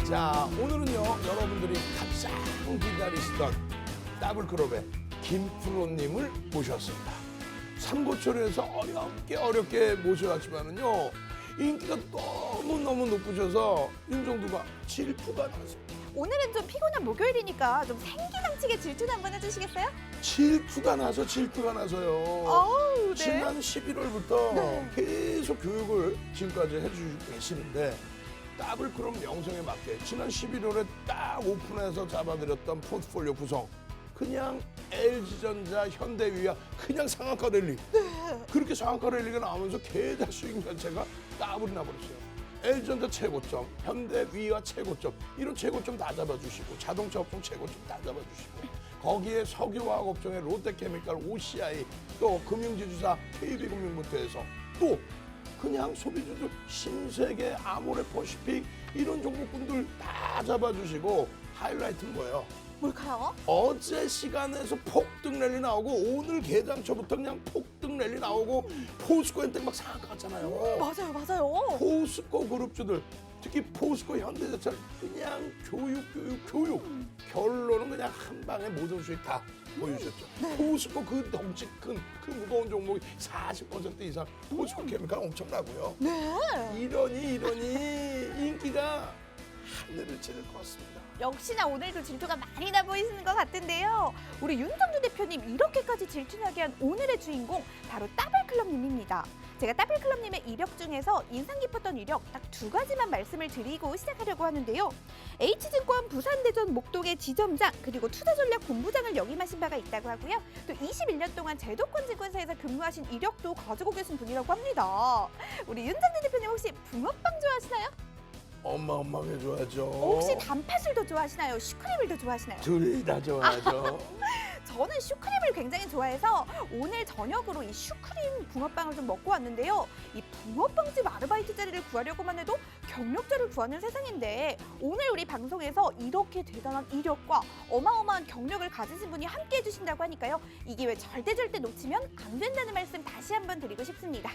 자, 오늘은요, 여러분들이 가장 기다리시던 더블클럽의 김프로님을 모셨습니다. 삼고초려에서 어렵게 모셔왔지만은요, 인기가 너무너무 높으셔서 윤정두가 질투가 났습니다. 오늘은 좀 피곤한 목요일이니까 좀 생기당치게 질투 한번 해주시겠어요? 질투가 나서요. 어우, 네. 지난 11월부터 네. 계속 교육을 지금까지 해주시고 계시는데, 더블클럽 명성에 맞게 지난 11월에 딱 오픈해서 잡아드렸던 포트폴리오 구성, 그냥 LG전자, 현대위와 그냥 상한가 랠리. 그렇게 상한가 랠리가 나오면서 계좌 수익 자체가 더블이 나버렸어요. LG전자 최고점, 현대위와 최고점, 이런 최고점 다 잡아주시고, 자동차 업종 최고점 다 잡아주시고, 거기에 석유화학 업종의 롯데케미칼, OCI, 또 금융지주사 KB금융부터 해서 또 그냥 소비주들 신세계, 아모레퍼시픽 이런 종목군들 다 잡아주시고, 하이라이트는 뭐예요? 뭘까요? 어제 시간에서 폭등 랠리 나오고 오늘 개장초부터 그냥 폭등 랠리 나오고 포스코 엔텍 막 상한가 갔잖아요. 맞아요. 포스코 그룹주들, 특히 포스코 현대자동차 그냥 교육. 결론은 그냥 한 방에 모든 수익 다 보여주셨죠. 포스코 그 덩치 큰, 그 무거운 종목이 40% 이상 포스코 케미칼 엄청나고요. 네. 이러니 인기가 하늘을 찌를 것 같습니다. 역시나 오늘도 질투가 많이 나 보이시는 것 같은데요. 우리 윤정두 대표님 이렇게까지 질투나게 한 오늘의 주인공 바로 더블클럽님입니다. 제가 더블클럽님의 이력 중에서 인상 깊었던 이력 딱 두 가지만 말씀을 드리고 시작하려고 하는데요. H증권 부산대전 목동의 지점장 그리고 투자전략본부장을 역임하신 바가 있다고 하고요. 또 21년 동안 제도권증권사에서 근무하신 이력도 가지고 계신 분이라고 합니다. 우리 윤정두 대표님 혹시 붕어빵 좋아하시나요? 어마어마하게 좋아하죠. 혹시 단팥을 더 좋아하시나요? 슈크림을 더 좋아하시나요? 둘 다 좋아하죠. 저는 슈크림을 굉장히 좋아해서 오늘 저녁으로 이 슈크림 붕어빵을 좀 먹고 왔는데요. 이 붕어빵집 아르바이트 자리를 구하려고만 해도 경력자를 구하는 세상인데 오늘 우리 방송에서 이렇게 대단한 이력과 어마어마한 경력을 가지신 분이 함께 해주신다고 하니까요. 이 기회 절대 놓치면 안 된다는 말씀 다시 한번 드리고 싶습니다.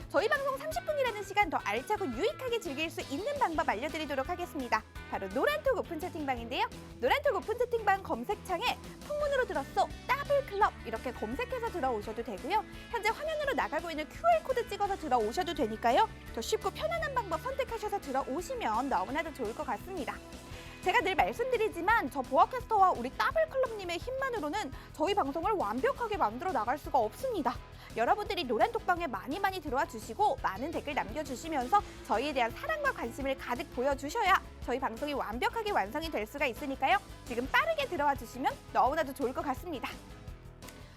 저희 방송 30분이라는 시간 더 알차고 유익하게 즐길 수 있는 방법 알려드리도록 하겠습니다. 바로 노란톡 오픈 채팅방인데요. 노란톡 오픈 채팅방 검색창에 풍문으로 들었어 더블클럽 이렇게 검색해서 들어오셔도 되고요. 현재 화면으로 나가고 있는 QR코드 찍어서 들어오셔도 되니까요. 더 쉽고 편안한 방법 선택하셔서 들어오시면 너무나도 좋을 것 같습니다. 제가 늘 말씀드리지만 저 보아캐스터와 우리 더블클럽님의 힘만으로는 저희 방송을 완벽하게 만들어 나갈 수가 없습니다. 여러분들이 노란톡방에 많이 들어와 주시고 많은 댓글 남겨주시면서 저희에 대한 사랑과 관심을 가득 보여주셔야 저희 방송이 완벽하게 완성이 될 수가 있으니까요. 지금 빠르게 들어와 주시면 너무나도 좋을 것 같습니다.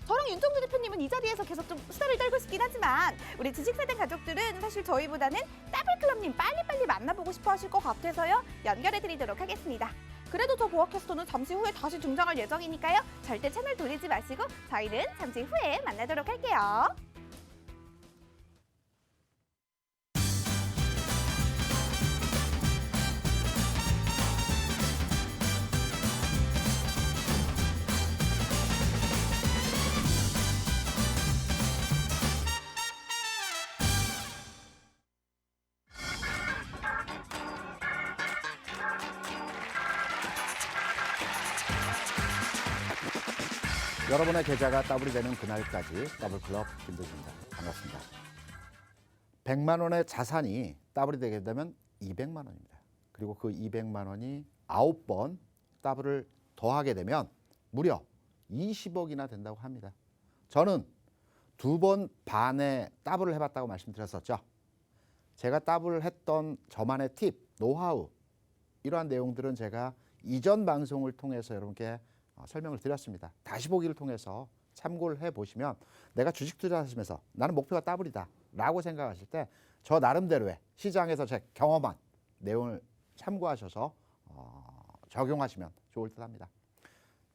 저랑 윤정두 대표님은 이 자리에서 계속 좀 수다를 떨고 싶긴 하지만 우리 주식사단 가족들은 사실 저희보다는 더블클럽님 빨리빨리 만나보고 싶어 하실 것 같아서요. 연결해드리도록 하겠습니다. 그래도 저 보아캐스터는 잠시 후에 다시 등장할 예정이니까요. 절대 채널 돌리지 마시고 저희는 잠시 후에 만나도록 할게요. 여러분의 계좌가 더블이 되는 그날까지 더블클럽 김대중입니다. 반갑습니다. 100만 원의 자산이 더블이 되게 되면 200만 원입니다. 그리고 그 200만 원이 9번 더블을 더하게 되면 무려 20억이나 된다고 합니다. 저는 2번 반의 더블을 해봤다고 말씀드렸었죠. 제가 더블을 했던 저만의 팁, 노하우 이러한 내용들은 제가 이전 방송을 통해서 여러분께 설명을 드렸습니다. 다시 보기를 통해서 참고를 해보시면 내가 주식 투자하시면서 나는 목표가 더블이다 라고 생각하실 때 저 나름대로의 시장에서 제 경험한 내용을 참고하셔서 적용하시면 좋을 듯 합니다.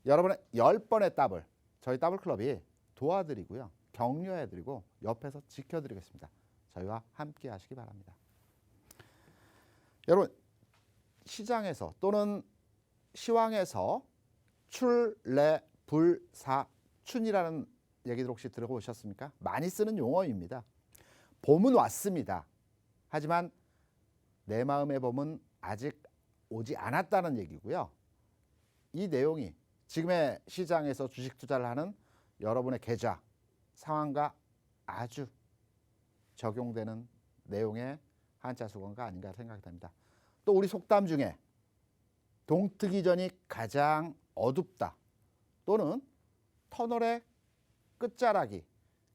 여러분의 10번의 더블 저희 더블클럽이 도와드리고요. 격려해드리고 옆에서 지켜드리겠습니다. 저희와 함께 하시기 바랍니다. 여러분 시장에서 또는 시황에서 출래불사춘이라는 얘기들 혹시 들어보셨습니까? 많이 쓰는 용어입니다. 봄은 왔습니다. 하지만 내 마음의 봄은 아직 오지 않았다는 얘기고요. 이 내용이 지금의 시장에서 주식 투자를 하는 여러분의 계좌 상황과 아주 적용되는 내용의 한자 수거가 아닌가 생각이 됩니다. 또 우리 속담 중에 동트기 전이 가장 어둡다 또는 터널의 끝자락이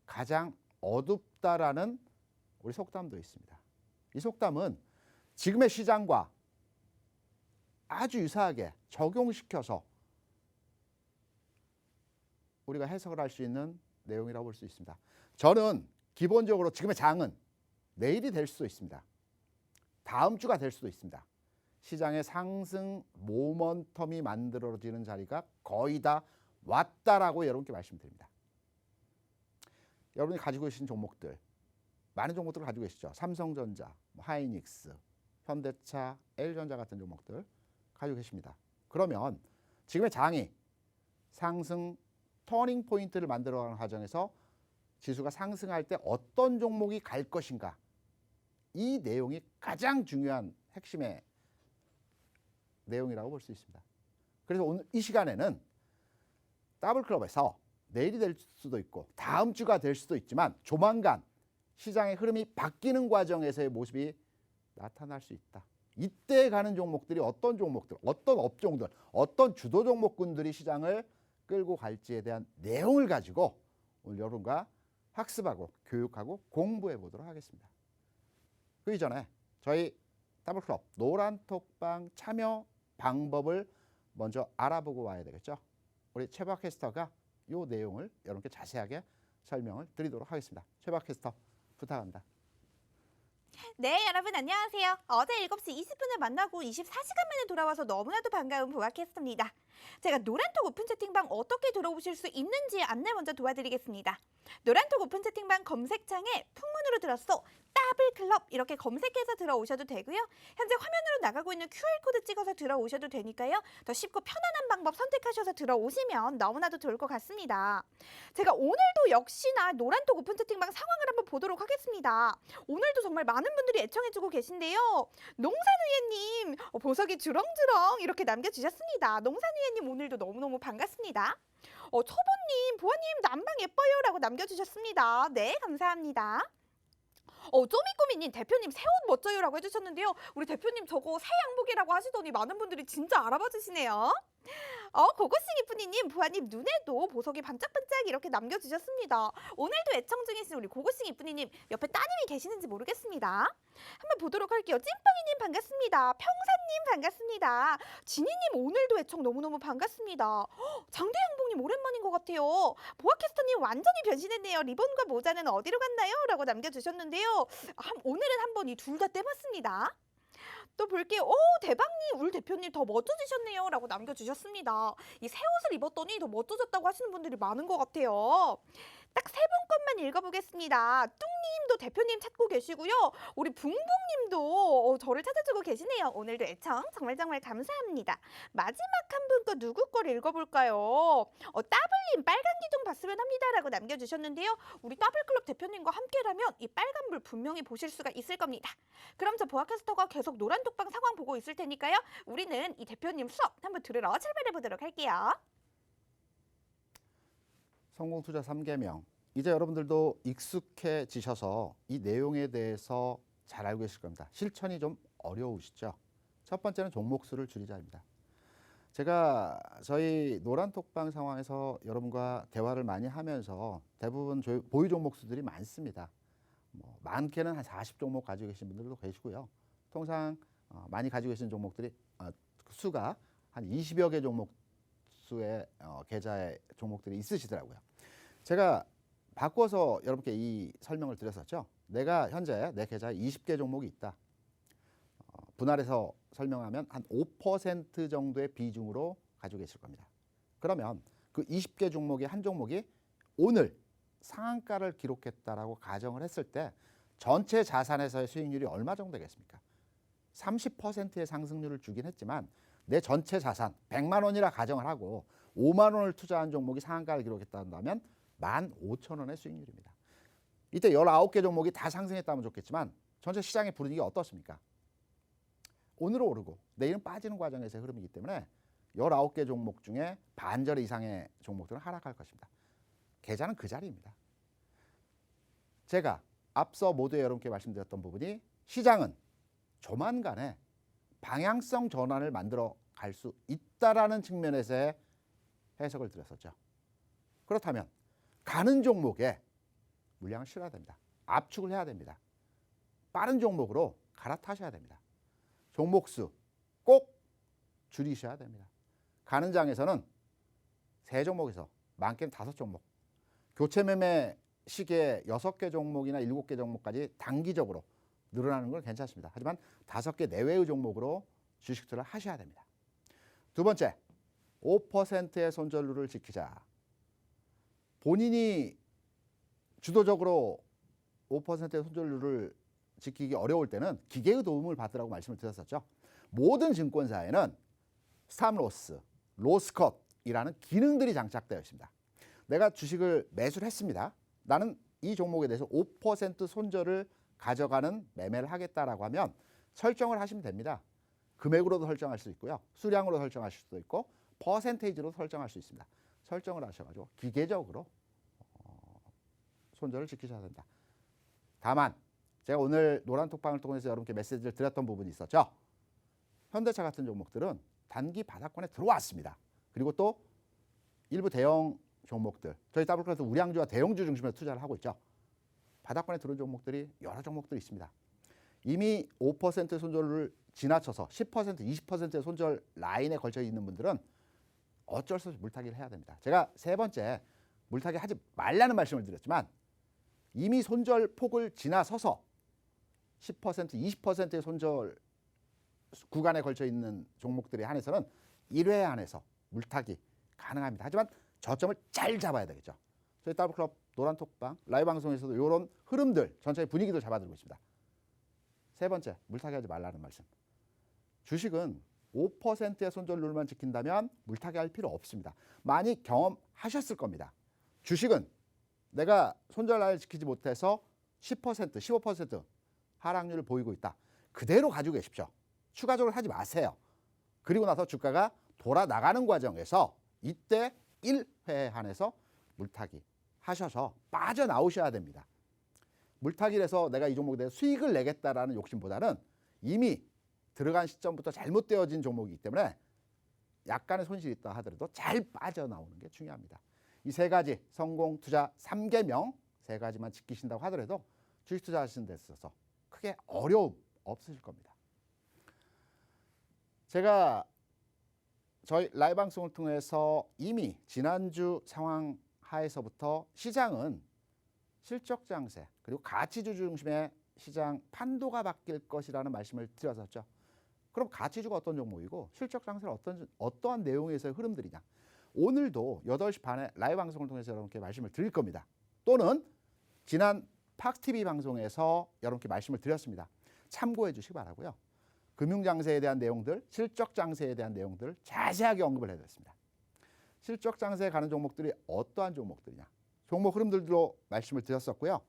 가장 어둡다라는 우리 속담도 있습니다. 이 속담은 지금의 시장과 아주 유사하게 적용시켜서 우리가 해석을 할 수 있는 내용이라고 볼 수 있습니다. 저는 기본적으로 지금의 장은 내일이 될 수도 있습니다. 다음 주가 될 수도 있습니다. 시장의 상승 모멘텀이 만들어지는 자리가 거의 다 왔다라고 여러분께 말씀드립니다. 여러분이 가지고 계신 종목들, 많은 종목들을 가지고 계시죠. 삼성전자, 하이닉스, 현대차, L전자 같은 종목들 가지고 계십니다. 그러면 지금의 장이 상승 터닝 포인트를 만들어가는 과정에서 지수가 상승할 때 어떤 종목이 갈 것인가, 이 내용이 가장 중요한 핵심의 내용이라고 볼 수 있습니다. 그래서 오늘 이 시간에는 더블클럽에서 내일이 될 수도 있고 다음 주가 될 수도 있지만 조만간 시장의 흐름이 바뀌는 과정에서의 모습이 나타날 수 있다. 이때 가는 종목들이 어떤 종목들, 어떤 업종들, 어떤 주도 종목군들이 시장을 끌고 갈지에 대한 내용을 가지고 오늘 여러분과 학습하고 교육하고 공부해 보도록 하겠습니다. 그 이전에 저희 더블클럽 노란톡방 참여 방법을 먼저 알아보고 와야 되겠죠. 우리 최박 캐스터가 이 내용을 여러분께 자세하게 설명을 드리도록 하겠습니다. 최박 캐스터 부탁합니다. 네, 여러분 안녕하세요. 어제 7시 20분에 만나고 24시간 만에 돌아와서 너무나도 반가운 보아캐스터입니다. 제가 노란톡 오픈 채팅방 어떻게 들어오실 수 있는지 안내 먼저 도와드리겠습니다. 노란톡 오픈 채팅방 검색창에 풍문으로 들었어 더블클럽 이렇게 검색해서 들어오셔도 되고요. 현재 화면으로 나가고 있는 QR코드 찍어서 들어오셔도 되니까요. 더 쉽고 편안한 방법 선택하셔서 들어오시면 너무나도 좋을 것 같습니다. 제가 오늘도 역시나 노란톡 오픈 채팅방 상황을 한번 보도록 하겠습니다. 오늘도 정말 많은 분들이 애청해주고 계신데요. 농산위원님 보석이 주렁주렁 이렇게 남겨주셨습니다. 농산위원님 오늘도 너무너무 반갑습니다. 초보님, 보아님 남방 예뻐요 라고 남겨주셨습니다. 네, 감사합니다. 쪼미꼬미님 대표님 새 옷 멋져요 라고 해주셨는데요. 우리 대표님 저거 새 양복이라고 하시더니 많은 분들이 진짜 알아봐 주시네요. 고고싱이 뿌니님, 부하님 눈에도 보석이 반짝반짝 이렇게 남겨주셨습니다. 오늘도 애청 중이신 우리 고고싱이 뿌니님 옆에 따님이 계시는지 모르겠습니다. 한번 보도록 할게요. 찐빵이님 반갑습니다. 평사님 반갑습니다. 지니님 오늘도 애청 너무너무 반갑습니다. 장대양봉님 오랜만인 것 같아요. 보아캐스터님 완전히 변신했네요. 리본과 모자는 어디로 갔나요? 라고 남겨주셨는데요. 오늘은 한번 이 둘 다 떼봤습니다. 또 볼게요. 대박님, 울 대표님 더 멋져지셨네요 라고 남겨주셨습니다. 이 새 옷을 입었더니 더 멋져졌다고 하시는 분들이 많은 것 같아요. 딱 세 분 것만 읽어보겠습니다. 뚱님도 대표님 찾고 계시고요. 우리 붕붕님도 저를 찾아주고 계시네요. 오늘도 애청 정말 정말 감사합니다. 마지막 한 분 거 누구 걸 읽어볼까요? 따블님 빨간 기둥 봤으면 합니다 라고 남겨주셨는데요. 우리 더블클럽 대표님과 함께라면 이 빨간불 분명히 보실 수가 있을 겁니다. 그럼 저 보아캐스터가 계속 노란톡방 상황 보고 있을 테니까요. 우리는 이 대표님 수업 한번 들으러 출발해 보도록 할게요. 성공투자 3계명. 이제 여러분들도 익숙해지셔서 이 내용에 대해서 잘 알고 계실 겁니다. 실천이 좀 어려우시죠? 첫 번째는 종목 수를 줄이자입니다. 제가 저희 노란톡방 상황에서 여러분과 대화를 많이 하면서 대부분 보유 종목 수들이 많습니다. 많게는 한 40종목 가지고 계신 분들도 계시고요. 통상 많이 가지고 계신 종목들이 수가 한 20여 개 종목 수의 계좌의 종목들이 있으시더라고요. 제가 바꿔서 여러분께 이 설명을 드렸었죠. 내가 현재 내 계좌에 20개 종목이 있다. 분할해서 설명하면 한 5% 정도의 비중으로 가지고 계실 겁니다. 그러면 그 20개 종목의 한 종목이 오늘 상한가를 기록했다라고 가정을 했을 때 전체 자산에서의 수익률이 얼마 정도 되겠습니까? 30%의 상승률을 주긴 했지만 내 전체 자산 100만 원이라 가정을 하고 5만 원을 투자한 종목이 상한가를 기록했다면 15,000원의 수익률입니다. 이때 19개 종목이 다 상승했다면 좋겠지만 전체 시장의 분위기가 어떻습니까? 오늘은 오르고 내일은 빠지는 과정에서의 흐름이기 때문에 19개 종목 중에 반절 이상의 종목들은 하락할 것입니다. 계좌는 그 자리입니다. 제가 앞서 모두에 여러분께 말씀드렸던 부분이 시장은 조만간에 방향성 전환을 만들어 갈 수 있다라는 측면에서의 해석을 드렸었죠. 그렇다면 가는 종목에 물량을 실어야 됩니다. 압축을 해야 됩니다. 빠른 종목으로 갈아타셔야 됩니다. 종목 수 꼭 줄이셔야 됩니다. 가는 장에서는 3종목에서 많게는 5종목, 교체 매매 시기에 6개 종목이나 7개 종목까지 단기적으로 늘어나는 건 괜찮습니다. 하지만 5개 내외의 종목으로 주식 투자를 하셔야 됩니다. 두 번째, 5%의 손절률을 지키자. 본인이 주도적으로 5%의 손절률을 지키기 어려울 때는 기계의 도움을 받으라고 말씀을 드렸었죠. 모든 증권사에는 스탑로스, 로스컷이라는 기능들이 장착되어 있습니다. 내가 주식을 매수를 했습니다. 나는 이 종목에 대해서 5% 손절을 가져가는 매매를 하겠다라고 하면 설정을 하시면 됩니다. 금액으로도 설정할 수 있고요. 수량으로 설정하실 수도 있고 퍼센테이지로 설정할 수 있습니다. 설정을 하셔가지고 기계적으로 손절을 지키셔야 된다. 다만 제가 오늘 노란톡방을 통해서 여러분께 메시지를 드렸던 부분이 있었죠. 현대차 같은 종목들은 단기 바닥권에 들어왔습니다. 그리고 또 일부 대형 종목들, 저희 더블클래스 우량주와 대형주 중심으로 투자를 하고 있죠. 바닥권에 들어온 종목들이 여러 종목들이 있습니다. 이미 5% 손절을 지나쳐서 10%, 20%의 손절 라인에 걸쳐 있는 분들은 어쩔 수 없이 물타기를 해야 됩니다. 제가 3번째 물타기 하지 말라는 말씀을 드렸지만 이미 손절 폭을 지나서서 10%, 20%의 손절 구간에 걸쳐 있는 종목들에 한해서는 1회 안에서 물타기 가능합니다. 하지만 저점을 잘 잡아야 되겠죠. 저희 더블클럽 노란톡방 라이브 방송에서도 이런 흐름들, 전체의 분위기도 잡아드리고 있습니다. 3번째, 물타기 하지 말라는 말씀. 주식은 5%의 손절률만 지킨다면 물타기 할 필요 없습니다. 많이 경험하셨을 겁니다. 주식은 내가 손절라인을 지키지 못해서 10%, 15% 하락률을 보이고 있다. 그대로 가지고 계십시오. 추가적으로 하지 마세요. 그리고 나서 주가가 돌아 나가는 과정에서 이때 1회에 한해서 물타기 하셔서 빠져나오셔야 됩니다. 물타기를 해서 내가 이 종목에 대해서 수익을 내겠다라는 욕심보다는 이미 들어간 시점부터 잘못되어진 종목이기 때문에 약간의 손실이 있다 하더라도 잘 빠져나오는 게 중요합니다. 이 3가지 성공 투자 3계명 3가지만 지키신다고 하더라도 주식 투자하시는 데 있어서 크게 어려움 없으실 겁니다. 제가 저희 라이브 방송을 통해서 이미 지난주 상황 하에서부터 시장은 실적 장세 그리고 가치주 중심의 시장 판도가 바뀔 것이라는 말씀을 드렸었죠. 그럼 가치주가 어떤 종목이고 실적 장세는 어떠한 내용에서의 흐름들이냐. 오늘도 8시 반에 라이브 방송을 통해서 여러분께 말씀을 드릴 겁니다. 또는 지난 팍TV 방송에서 여러분께 말씀을 드렸습니다. 참고해 주시기 바라고요. 금융장세에 대한 내용들, 실적 장세에 대한 내용들을 자세하게 언급을 해드렸습니다. 실적 장세에 가는 종목들이 어떠한 종목들이냐. 종목 흐름들도 말씀을 드렸었고요.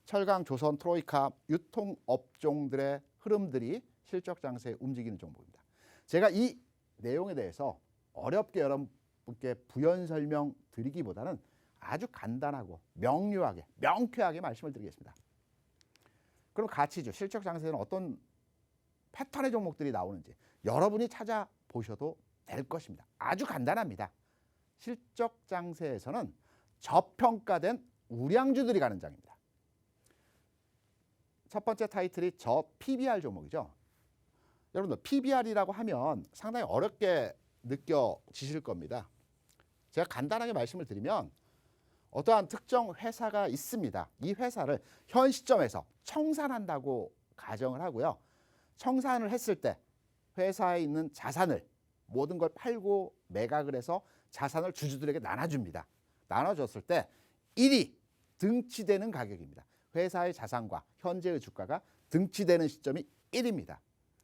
철강, 조선, 트로이카, 유통업종들의 흐름들이 실적 장세에 움직이는 종목입니다. 제가 이 내용에 대해서 어렵게 여러분께 부연 설명 드리기보다는 아주 간단하고 명료하게, 명쾌하게 말씀을 드리겠습니다. 그럼 가치주, 실적 장세는 어떤 패턴의 종목들이 나오는지 여러분이 찾아보셔도 될 것입니다. 아주 간단합니다. 실적 장세에서는 저평가된 우량주들이 가는 장입니다. 첫 번째 타이틀이 저 PBR 종목이죠. 여러분들 PBR이라고 하면 상당히 어렵게 느껴지실 겁니다. 제가 간단하게 말씀을 드리면 어떠한 특정 회사가 있습니다. 이 회사를 현 시점에서 청산한다고 가정을 하고요. 청산을 했을 때 회사에 있는 자산을 모든 걸 팔고 매각을 해서 자산을 주주들에게 나눠줍니다. 나눠줬을 때 1이 등치되는 가격입니다. 회사의 자산과 현재의 주가가 등치되는 시점이 1입니다.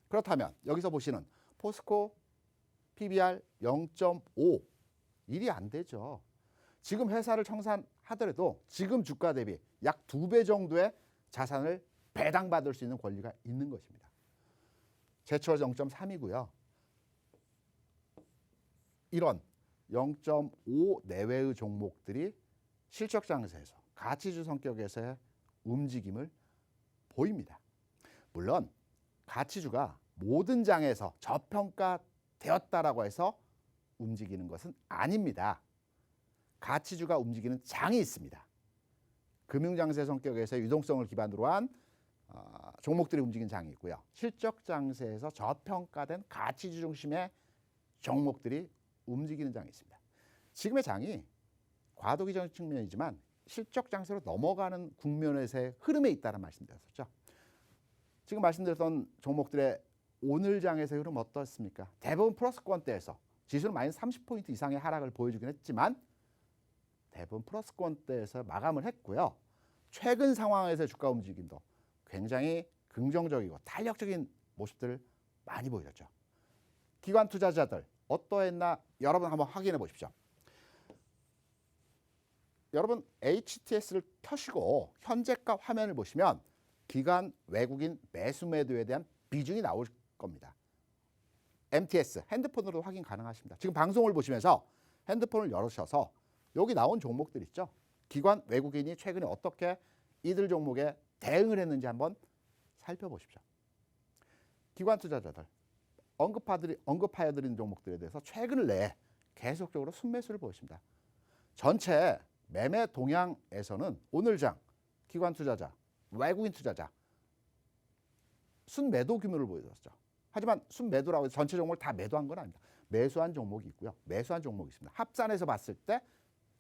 그렇다면 여기서 보시는 포스코 PBR 0.5 1이 안 되죠. 지금 회사를 청산하더라도 지금 주가 대비 약 2배 정도의 자산을 배당받을 수 있는 권리가 있는 것입니다. 제철 0.3이고요. 이런 0.5 내외의 종목들이 실적 장세에서 가치주 성격에서의 움직임을 보입니다. 물론 가치주가 모든 장에서 저평가되었다라고 해서 움직이는 것은 아닙니다. 가치주가 움직이는 장이 있습니다. 금융장세 성격에서 유동성을 기반으로 한 종목들이 움직이는 장이 있고요. 실적 장세에서 저평가된 가치주 중심의 종목들이 움직이는 장이 있습니다. 지금의 장이 과도기적 측면이지만 실적 장세로 넘어가는 국면에서의 흐름에 있다는 말씀드렸었죠. 지금 말씀드렸던 종목들의 오늘 장에서의 흐름 어떻습니까? 대부분 플러스권대에서 지수는 마이너스 30포인트 이상의 하락을 보여주긴 했지만 대부분 플러스권대에서 마감을 했고요. 최근 상황에서의 주가 움직임도 굉장히 긍정적이고 탄력적인 모습들을 많이 보여줬죠. 기관 투자자들 어떠했나 여러분 한번 확인해 보십시오. 여러분 HTS를 켜시고 현재가 화면을 보시면 기관 외국인 매수 매도에 대한 비중이 나올 겁니다. MTS 핸드폰으로 확인 가능하십니다. 지금 방송을 보시면서 핸드폰을 열으셔서 여기 나온 종목들 있죠. 기관 외국인이 최근에 어떻게 이들 종목에 대응을 했는지 한번 살펴보십시오. 기관 투자자들 언급하여드린 종목들에 대해서 최근 내에 계속적으로 순매수를 보였습니다. 전체 매매 동향에서는 오늘 장 기관 투자자, 외국인 투자자 순매도 규모를 보여줬죠. 하지만 순매도라고 해서 전체 종목을 다 매도한 건 아닙니다. 매수한 종목이 있고요. 매수한 종목이 있습니다. 합산해서 봤을 때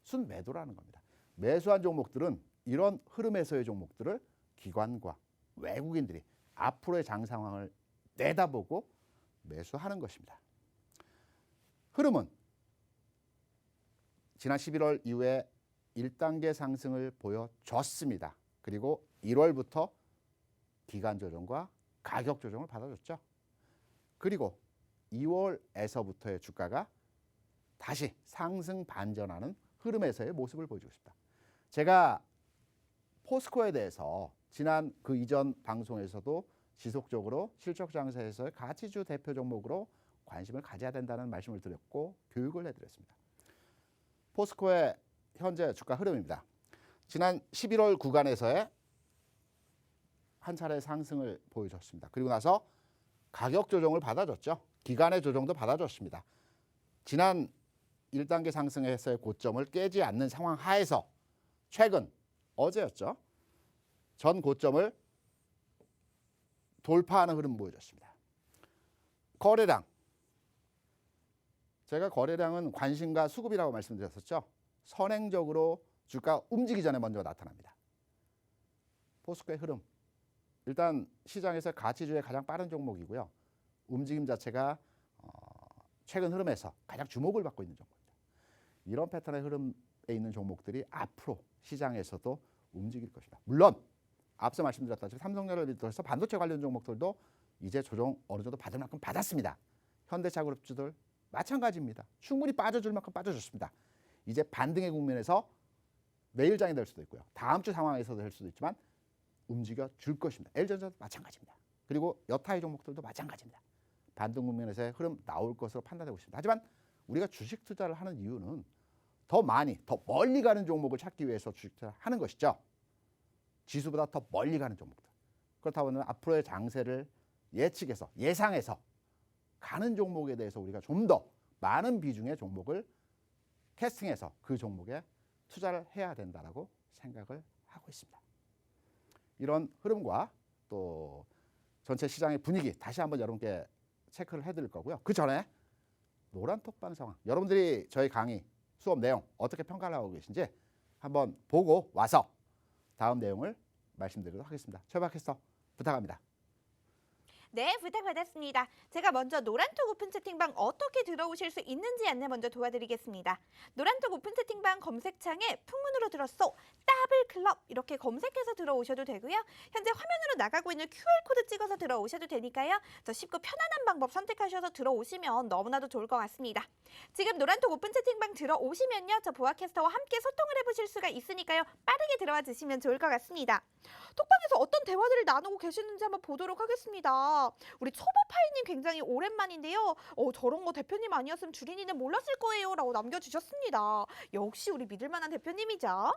순매도라는 겁니다. 매수한 종목들은 이런 흐름에서의 종목들을 기관과 외국인들이 앞으로의 장 상황을 내다보고 매수하는 것입니다. 흐름은 지난 11월 이후에 1단계 상승을 보여줬습니다. 그리고 1월부터 기간 조정과 가격 조정을 받아줬죠. 그리고 2월에서부터의 주가가 다시 상승 반전하는 흐름에서의 모습을 보여주고 싶다. 제가 포스코에 대해서 지난 그 이전 방송에서도 지속적으로 실적 장세에서의 가치주 대표 종목으로 관심을 가져야 된다는 말씀을 드렸고 교육을 해드렸습니다. 포스코의 현재 주가 흐름입니다. 지난 11월 구간에서의 한 차례 상승을 보여줬습니다. 그리고 나서 가격 조정을 받아줬죠. 기간의 조정도 받아줬습니다. 지난 1단계 상승에서의 고점을 깨지 않는 상황 하에서 최근 어제였죠. 전 고점을 돌파하는 흐름 보여줬습니다. 거래량. 제가 거래량은 관심과 수급이라고 말씀드렸었죠. 선행적으로 주가 움직이기 전에 먼저 나타납니다. 포스코의 흐름. 일단 시장에서 가치주의 가장 빠른 종목이고요. 움직임 자체가 최근 흐름에서 가장 주목을 받고 있는 종목입니다. 이런 패턴의 흐름에 있는 종목들이 앞으로 시장에서도 움직일 것이다. 물론 앞서 말씀드렸다시피 삼성전자를 비롯해서 반도체 관련 종목들도 이제 조정 어느 정도 받을 만큼 받았습니다. 현대차 그룹주들 마찬가지입니다. 충분히 빠져줄 만큼 빠져줬습니다. 이제 반등의 국면에서 내일 장이 될 수도 있고요. 다음 주 상황에서도 될 수도 있지만 움직여 줄 것입니다. LG전자도 마찬가지입니다. 그리고 여타의 종목들도 마찬가지입니다. 반등 국면에서의 흐름 나올 것으로 판단되고 있습니다. 하지만 우리가 주식 투자를 하는 이유는 더 많이, 더 멀리 가는 종목을 찾기 위해서 주식 투자를 하는 것이죠. 지수보다 더 멀리 가는 종목들. 그렇다 보면 앞으로의 장세를 예측해서 예상해서 가는 종목에 대해서 우리가 좀 더 많은 비중의 종목을 캐스팅해서 그 종목에 투자를 해야 된다라고 생각을 하고 있습니다. 이런 흐름과 또 전체 시장의 분위기 다시 한번 여러분께 체크를 해드릴 거고요. 그 전에 노란톡방 상황, 여러분들이 저희 강의 수업 내용 어떻게 평가를 하고 계신지 한번 보고 와서 다음 내용을 말씀드리도록 하겠습니다. 최박 캐스터 부탁합니다. 네, 부탁받았습니다. 제가 먼저 노란톡 오픈 채팅방 어떻게 들어오실 수 있는지 안내 먼저 도와드리겠습니다. 노란톡 오픈 채팅방 검색창에 풍문으로 들었소 따블클럽 이렇게 검색해서 들어오셔도 되고요. 현재 화면으로 나가고 있는 QR코드 찍어서 들어오셔도 되니까요. 더 쉽고 편안한 방법 선택하셔서 들어오시면 너무나도 좋을 것 같습니다. 지금 노란톡 오픈 채팅방 들어오시면요. 저 보아캐스터와 함께 소통을 해보실 수가 있으니까요. 빠르게 들어와 주시면 좋을 것 같습니다. 톡방에서 어떤 대화들을 나누고 계시는지 한번 보도록 하겠습니다. 우리 초보파이님 굉장히 오랜만인데요. 저런 거 대표님 아니었으면 주린이는 몰랐을 거예요 라고 남겨주셨습니다. 역시 우리 믿을만한 대표님이죠.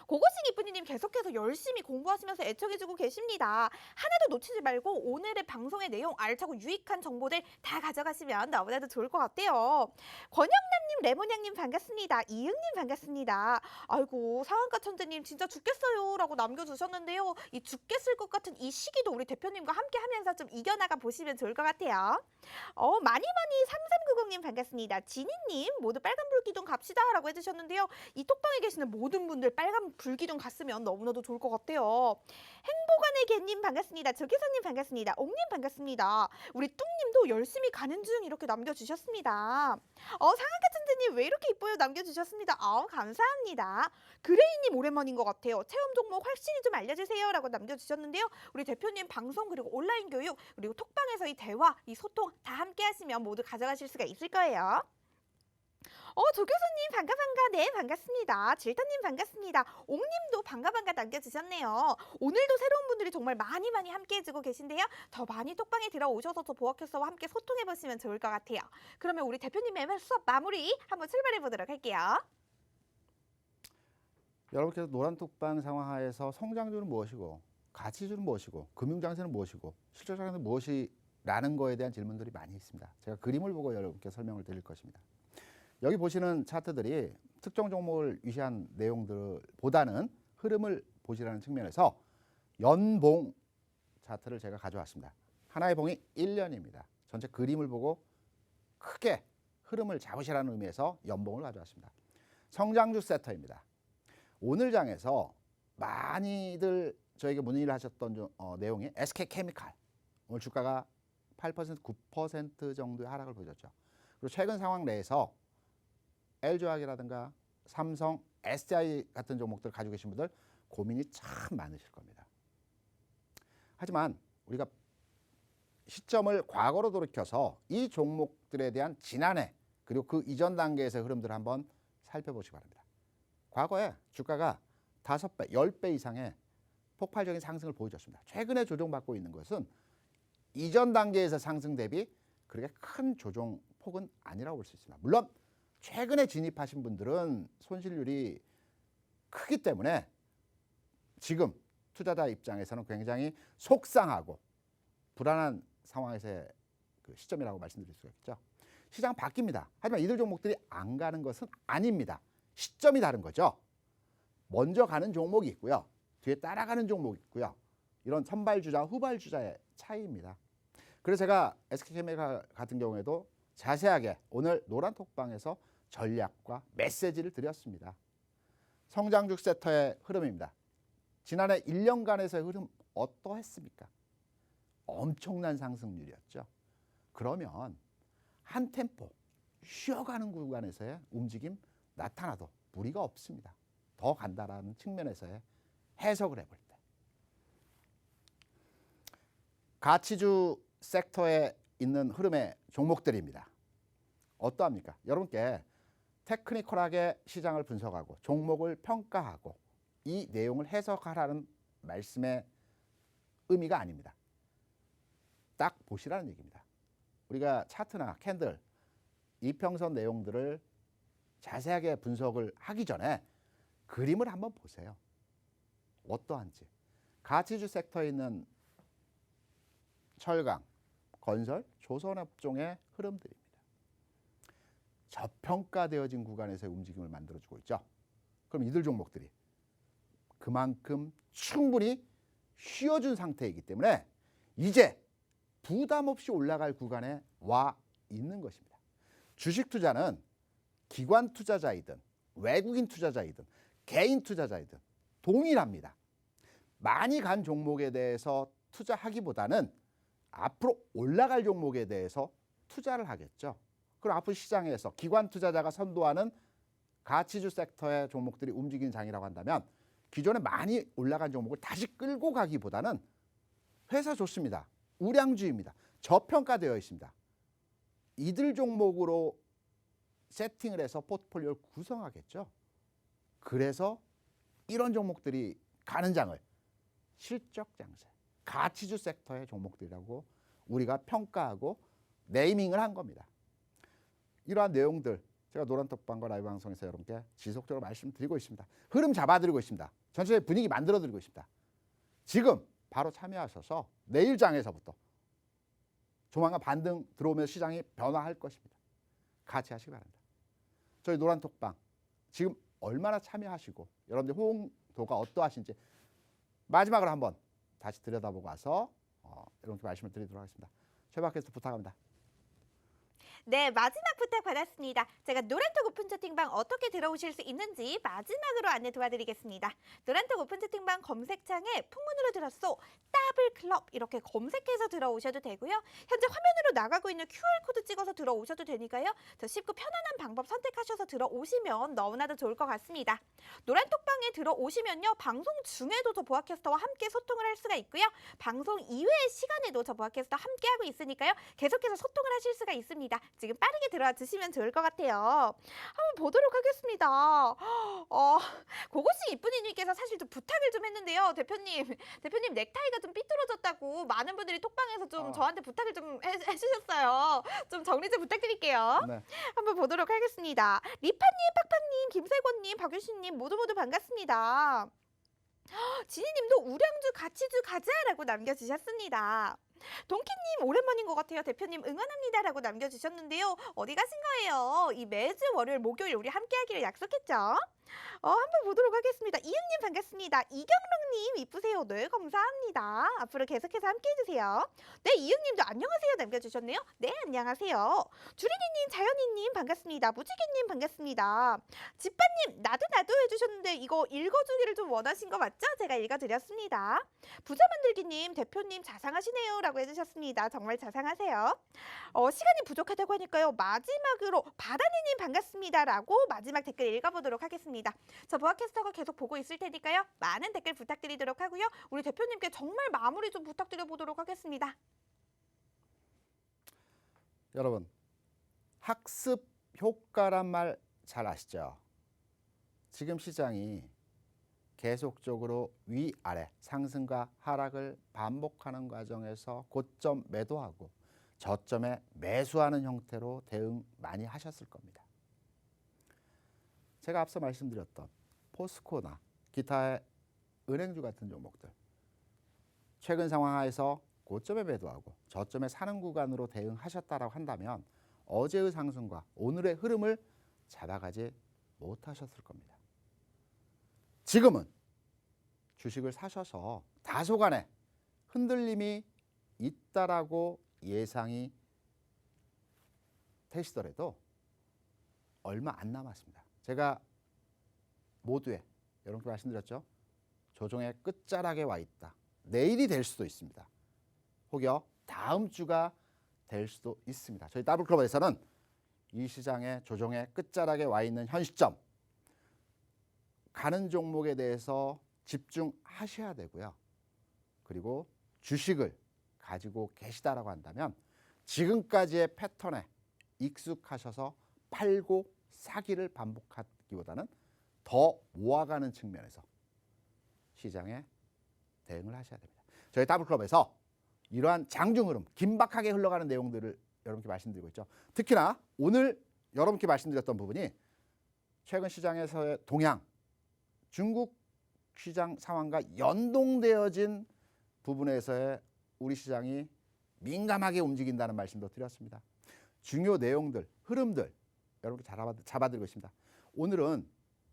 고고싱 이쁜이님 계속해서 열심히 공부하시면서 애청해주고 계십니다. 하나도 놓치지 말고 오늘의 방송의 내용 알차고 유익한 정보들 다 가져가시면 너무나도 좋을 것 같아요. 권영남님, 레몬양님 반갑습니다. 이응님 반갑습니다. 아이고 상한가 천재님 진짜 죽겠어요 라고 남겨주셨는데요. 이 죽겠을 것 같은 이 시기도 우리 대표님과 함께 하면서 좀 이겨나가 보시면 좋을 것 같아요. 마니마니 3390님 반갑습니다. 지니님 모두 빨간 불기둥 갑시다 라고 해주셨는데요. 이 톡방에 계시는 모든 분들 빨간 불기둥 갔으면 너무나도 좋을 것 같아요. 행복한의 개님 반갑습니다. 조기선님 반갑습니다. 옥님 반갑습니다. 우리 뚱님도 열심히 가는 중 이렇게 남겨주셨습니다. 상한가 천재님 왜 이렇게 이뻐요 남겨주셨습니다. 감사합니다. 그레이님 오랜만인 것 같아요. 체험 종목 확실히 좀 알려주세요 라고 남겨주셨는데요. 우리 대표님 방송 그리고 온라인 교육 그리고 톡방에서의 대화 이 소통 다 함께 하시면 모두 가져가실 수가 있을 거예요. 조교수님 반가 네 반갑습니다. 질타님 반갑습니다. 옥님도 반가 남겨주셨네요. 오늘도 새로운 분들이 정말 많이 함께해주고 계신데요. 더 많이 톡방에 들어오셔서 저 보아캐스터와 함께 소통해보시면 좋을 것 같아요. 그러면 우리 대표님의 수업 마무리 한번 출발해보도록 할게요. 여러분께서 노란 톡방 상황하에서 성장주는 무엇이고 가치주는 무엇이고 금융장세는 무엇이고 실적장세는 무엇이라는 거에 대한 질문들이 많이 있습니다. 제가 그림을 보고 여러분께 설명을 드릴 것입니다. 여기 보시는 차트들이 특정 종목을 위시한 내용들보다는 흐름을 보시라는 측면에서 연봉 차트를 제가 가져왔습니다. 하나의 봉이 1년입니다. 전체 그림을 보고 크게 흐름을 잡으시라는 의미에서 연봉을 가져왔습니다. 성장주 세터입니다. 오늘 장에서 많이들 저에게 문의를 하셨던 내용이 SK케미칼. 오늘 주가가 8%, 9% 정도의 하락을 보였죠. 그리고 최근 상황 내에서 LG화학이라든가 삼성, SDI 같은 종목들 가지고 계신 분들 고민이 참 많으실 겁니다. 하지만 우리가 시점을 과거로 돌이켜서 이 종목들에 대한 지난해 그리고 그 이전 단계에서의 흐름들을 한번 살펴보시기 바랍니다. 과거에 주가가 5배, 10배 이상의 폭발적인 상승을 보여줬습니다. 최근에 조정받고 있는 것은 이전 단계에서 상승 대비 그렇게 큰 조정 폭은 아니라고 볼 수 있습니다. 물론 최근에 진입하신 분들은 손실률이 크기 때문에 지금 투자자 입장에서는 굉장히 속상하고 불안한 상황에서의 그 시점이라고 말씀드릴 수가 있죠. 시장 바뀝니다. 하지만 이들 종목들이 안 가는 것은 아닙니다. 시점이 다른 거죠. 먼저 가는 종목이 있고요. 뒤에 따라가는 종목이 있고요. 이런 선발주자, 후발주자의 차이입니다. 그래서 제가 SK케미칼 같은 경우에도 자세하게 오늘 노란 톡방에서 전략과 메시지를 드렸습니다. 성장주 섹터의 흐름입니다. 지난해 1년간에서의 흐름 어떠했습니까? 엄청난 상승률이었죠. 그러면 한 템포 쉬어가는 구간에서의 움직임 나타나도 무리가 없습니다. 더 간다라는 측면에서의 해석을 해볼 때. 가치주 섹터에 있는 흐름의 종목들입니다. 어떠합니까? 여러분께 테크니컬하게 시장을 분석하고 종목을 평가하고 이 내용을 해석하라는 말씀의 의미가 아닙니다. 딱 보시라는 얘기입니다. 우리가 차트나 캔들, 이평선 내용들을 자세하게 분석을 하기 전에 그림을 한번 보세요. 어떠한지. 가치주 섹터에 있는 철강, 건설, 조선업종의 흐름들입니다. 저평가되어진 구간에서의 움직임을 만들어주고 있죠. 그럼 이들 종목들이 그만큼 충분히 쉬어준 상태이기 때문에 이제 부담 없이 올라갈 구간에 와 있는 것입니다. 주식 투자는 기관 투자자이든 외국인 투자자이든 개인 투자자이든 동일합니다. 많이 간 종목에 대해서 투자하기보다는 앞으로 올라갈 종목에 대해서 투자를 하겠죠. 그럼 앞으로 시장에서 기관 투자자가 선도하는 가치주 섹터의 종목들이 움직이는 장이라고 한다면 기존에 많이 올라간 종목을 다시 끌고 가기보다는 회사 좋습니다. 우량주입니다. 저평가되어 있습니다. 이들 종목으로 세팅을 해서 포트폴리오를 구성하겠죠. 그래서 이런 종목들이 가는 장을 실적 장세, 가치주 섹터의 종목들이라고 우리가 평가하고 네이밍을 한 겁니다. 이러한 내용들 제가 노란톡방과 라이브 방송에서 여러분께 지속적으로 말씀드리고 있습니다. 흐름 잡아드리고 있습니다. 전체적인 분위기 만들어드리고 있습니다. 지금 바로 참여하셔서 내일 장에서부터 조만간 반등 들어오면서 시장이 변화할 것입니다. 같이 하시기 바랍니다. 저희 노란톡방 지금 얼마나 참여하시고 여러분들 호응도가 어떠하신지 마지막으로 한번 다시 들여다보고 와서 여러분께 말씀을 드리도록 하겠습니다. 최 박캐스터 부탁합니다. 네, 마지막 부탁 받았습니다. 제가 노란톡 오픈 채팅방 어떻게 들어오실 수 있는지 마지막으로 안내 도와드리겠습니다. 노란톡 오픈 채팅방 검색창에 풍문으로 들었소 더블클럽 이렇게 검색해서 들어오셔도 되고요. 현재 화면으로 나가고 있는 QR코드 찍어서 들어오셔도 되니까요. 더 쉽고 편안한 방법 선택하셔서 들어오시면 너무나도 좋을 것 같습니다. 노란톡방에 들어오시면요. 방송 중에도 저 보아캐스터와 함께 소통을 할 수가 있고요. 방송 이외의 시간에도 저 보아캐스터 함께하고 있으니까요. 계속해서 소통을 하실 수가 있습니다. 지금 빠르게 들어와 주시면 좋을 것 같아요. 한번 보도록 하겠습니다. 고고씨 이쁜이님께서 사실 좀 부탁을 좀 했는데요. 대표님 넥타이가 좀 삐뚤어졌다고 많은 분들이 톡방에서 좀 저한테 부탁을 좀 해주셨어요. 좀 정리 좀 부탁드릴게요. 네. 한번 보도록 하겠습니다. 리파님, 팍팍님, 김세권님, 박유신님 모두 반갑습니다. 지니님도 우량주 가치주 가자라고 남겨주셨습니다. 동키님 오랜만인 것 같아요. 대표님 응원합니다라고 남겨주셨는데요. 어디 가신 거예요? 이 매주 월요일 목요일 우리 함께하기로 약속했죠? 한번 보도록 하겠습니다. 이응님 반갑습니다. 이경롱님 이쁘세요. 네 감사합니다. 앞으로 계속해서 함께해주세요. 네 이응님도 안녕하세요 남겨주셨네요. 네 안녕하세요. 주린이님 자연이님 반갑습니다. 무지개님 반갑습니다. 집바님 나도 해주셨는데 이거 읽어주기를 좀 원하신 거 맞죠? 제가 읽어드렸습니다. 부자만들기님 대표님 자상하시네요 라고 해주셨습니다. 정말 자상하세요. 시간이 부족하다고 하니까요. 마지막으로 바다니님 반갑습니다 라고 마지막 댓글 읽어보도록 하겠습니다. 저 보아캐스터가 계속 보고 있을 테니까요. 많은 댓글 부탁드리도록 하고요. 우리 대표님께 정말 마무리 좀 부탁드려 보도록 하겠습니다. 여러분 학습 효과란 말 잘 아시죠? 지금 시장이 계속적으로 위아래 상승과 하락을 반복하는 과정에서 고점 매도하고 저점에 매수하는 형태로 대응 많이 하셨을 겁니다. 제가 앞서 말씀드렸던 포스코나 기타의 은행주 같은 종목들 최근 상황하에서 고점에 매도하고 저점에 사는 구간으로 대응하셨다라고 한다면 어제의 상승과 오늘의 흐름을 잡아가지 못하셨을 겁니다. 지금은 주식을 사셔서 다소간의 흔들림이 있다라고 예상이 되시더라도 얼마 안 남았습니다. 제가 모두에 여러분께 말씀드렸죠. 조정의 끝자락에 와 있다. 내일이 될 수도 있습니다. 혹여 다음 주가 될 수도 있습니다. 저희 더블클럽에서는 이 시장의 조정의 끝자락에 와 있는 현 시점 가는 종목에 대해서 집중하셔야 되고요. 그리고 주식을 가지고 계시다라고 한다면 지금까지의 패턴에 익숙하셔서 팔고 사기를 반복하기보다는 더 모아가는 측면에서 시장에 대응을 하셔야 됩니다. 저희 더블클럽에서 이러한 장중 흐름, 긴박하게 흘러가는 내용들을 여러분께 말씀드리고 있죠. 특히나 오늘 여러분께 말씀드렸던 부분이 최근 시장에서의 동향, 중국 시장 상황과 연동되어진 부분에서의 우리 시장이 민감하게 움직인다는 말씀도 드렸습니다. 중요 내용들, 흐름들 여러분께 잡아드리고 있습니다. 오늘은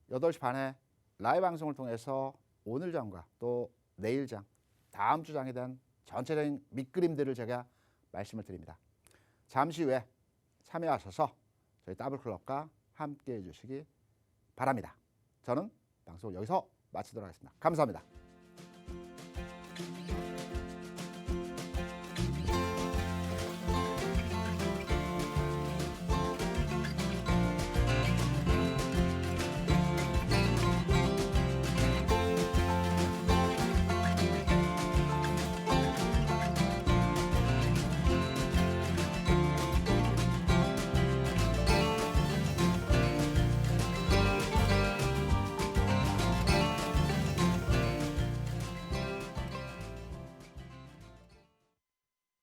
8시 반에 라이브 방송을 통해서 오늘 장과 또 내일 장, 다음 주 장에 대한 전체적인 밑그림들을 제가 말씀을 드립니다. 잠시 후에 참여하셔서 저희 더블클럽과 함께해 주시기 바랍니다. 저는 방송을 여기서 마치도록 하겠습니다. 감사합니다.